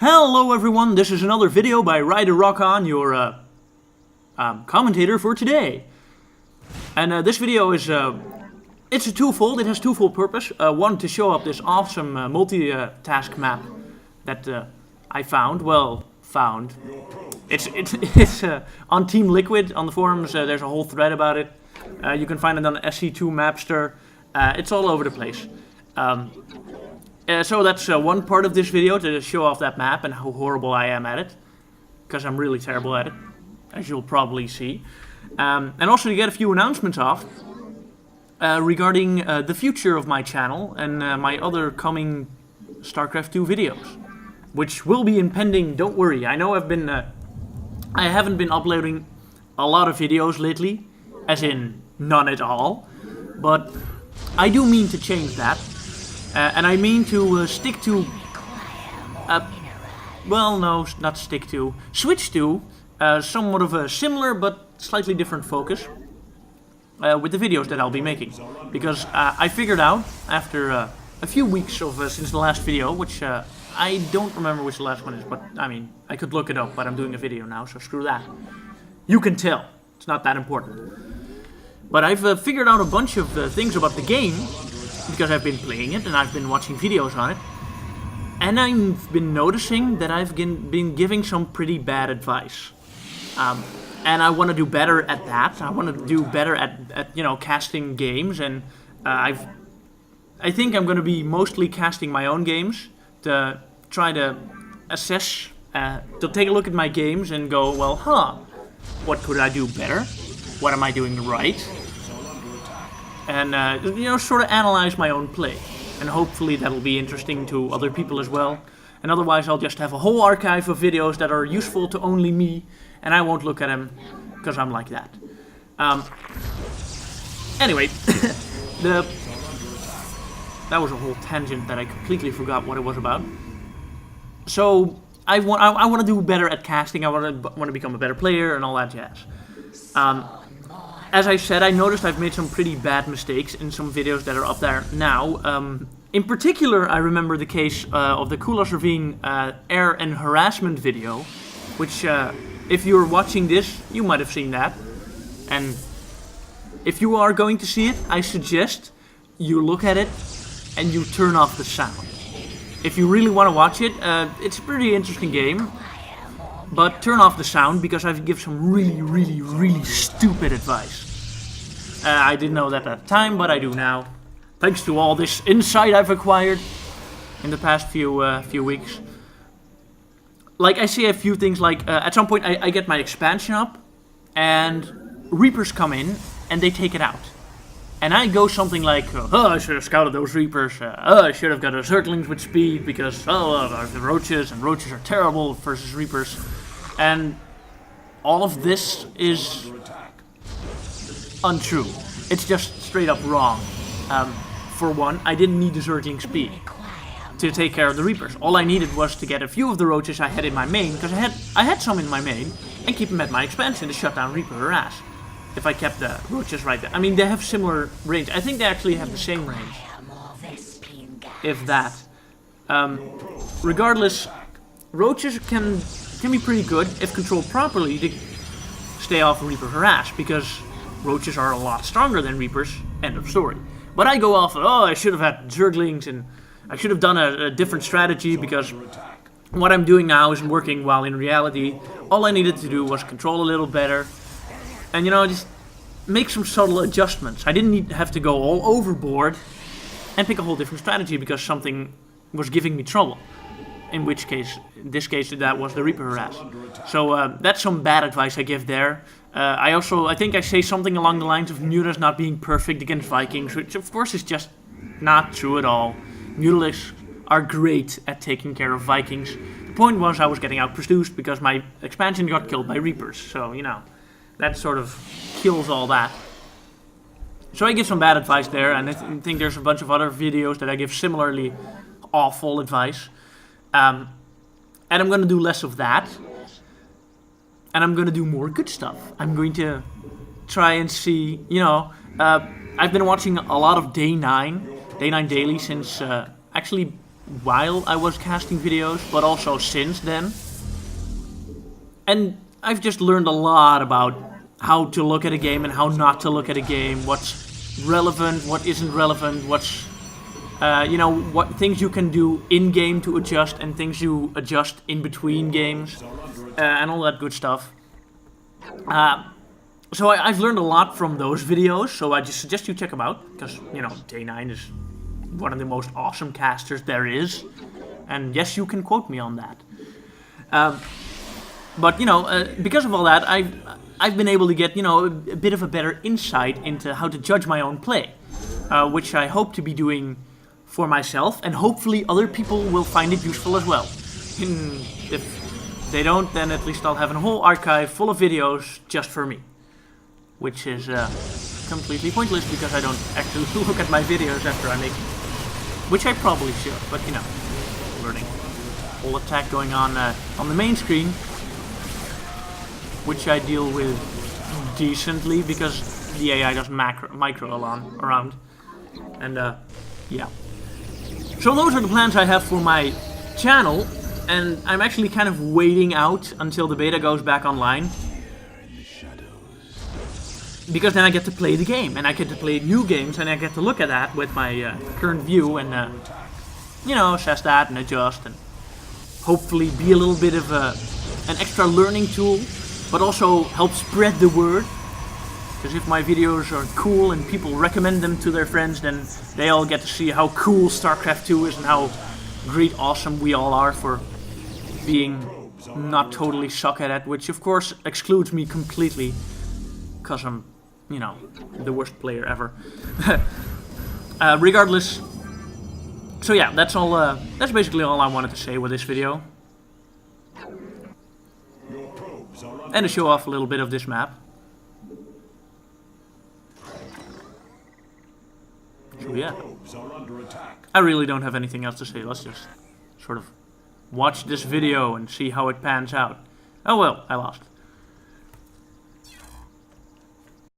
Hello everyone, this is another video by Ryder Rock On, your commentator for today. And this video is, it's a twofold, it has twofold purpose. One, to show up this awesome multitask map that I found. It's on Team Liquid on the forums. There's a whole thread about it. You can find it on SC2 Mapster. It's all over the place. So that's one part of this video, to show off that map and how horrible I am at it. Because I'm really terrible at it, as you'll probably see. And also to get a few announcements off regarding the future of my channel and my other coming StarCraft 2 videos, which will be impending. Don't worry. I know I haven't been uploading a lot of videos lately, as in none at all, but I do mean to change that. And I mean to stick to, switch to somewhat of a similar but slightly different focus with the videos that I'll be making. Because I figured out, after a few weeks of since the last video, which I don't remember which the last one is, but I mean, I could look it up, but I'm doing a video now, so screw that. You can tell, it's not that important. But I've figured out a bunch of things about the game, because I've been playing it and I've been watching videos on it, and I've been noticing that I've been giving some pretty bad advice, and I want to do better at that. I want to do better at casting games, and I think I'm going to be mostly casting my own games to try to assess, to take a look at my games and go, well, what could I do better? What am I doing right? And sort of analyze my own play, and hopefully that'll be interesting to other people as well. And otherwise, I'll just have a whole archive of videos that are useful to only me, and I won't look at them because I'm like that. Anyway, that was a whole tangent that I completely forgot what it was about. So I want to do better at casting. I want to become a better player and all that jazz. As I said, I noticed I've made some pretty bad mistakes in some videos that are up there now. In particular, I remember the case of the Kulas Ravine air and harassment video, which, if you're watching this, you might have seen that. And if you are going to see it, I suggest you look at it and you turn off the sound. If you really want to watch it, it's a pretty interesting game. But turn off the sound, because I give some really, really, really stupid advice. I didn't know that at the time, but I do now. Thanks to all this insight I've acquired in the past few weeks. Like, I see a few things like, at some point I get my expansion up, and Reapers come in, and they take it out. And I go something like, I should have scouted those Reapers, I should have got a Zerglings with speed, because, the Roaches, and Roaches are terrible versus Reapers. And all of this is untrue. It's just straight up wrong. For one, I didn't need the Zergling speed to take care of the Reapers. All I needed was to get a few of the Roaches I had in my main, because I had some in my main, and keep them at my expansion to shut down Reaper harass. If I kept the Roaches right there. I mean, they have similar range. I think they actually have the same range. If that. Regardless, Roaches can be pretty good if controlled properly to stay off Reaper harass, because Roaches are a lot stronger than Reapers. End of story. But I go off, I should have had Zerglings, and I should have done a different strategy, because what I'm doing now isn't working, while in reality, all I needed to do was control a little better. And just make some subtle adjustments. I didn't have to go all overboard and pick a whole different strategy because something was giving me trouble. In this case, that was the Reaper harass. So that's some bad advice I give there. I think I say something along the lines of Mutas not being perfect against Vikings, which of course is just not true at all. Mutalists are great at taking care of Vikings. The point was I was getting out-produced because my expansion got killed by Reapers. So, that sort of kills all that. So I give some bad advice there, and I think there's a bunch of other videos that I give similarly awful advice. And I'm going to do less of that. And I'm going to do more good stuff. I'm going to try and see, I've been watching a lot of Day 9 Daily since, actually while I was casting videos, but also since then. And I've just learned a lot about how to look at a game and how not to look at a game, what's relevant, what isn't relevant, what's, what things you can do in-game to adjust and things you adjust in between games, and all that good stuff. So I've learned a lot from those videos, so I just suggest you check them out, because, Day9 is one of the most awesome casters there is, and yes, you can quote me on that. But, because of all that, I've been able to get, a bit of a better insight into how to judge my own play, which I hope to be doing for myself, and hopefully other people will find it useful as well. If they don't, then at least I'll have a whole archive full of videos just for me. Which is completely pointless because I don't actually look at my videos after I make them. Which I probably should, but learning. Whole attack going on the main screen, which I deal with decently because the AI doesn't micro around. And yeah. So those are the plans I have for my channel, and I'm actually kind of waiting out until the beta goes back online. Because then I get to play the game, and I get to play new games, and I get to look at that with my current view, and assess that and adjust, and hopefully be a little bit of an extra learning tool, but also help spread the word. Because if my videos are cool and people recommend them to their friends, then they all get to see how cool StarCraft 2 is and how great, awesome we all are for being not totally suck at it, which of course excludes me completely, because I'm the worst player ever. Regardless, so yeah, that's all. That's basically all I wanted to say with this video, and to show off a little bit of this map. So yeah, I really don't have anything else to say. Let's just sort of watch this video and see how it pans out. Oh well, I lost.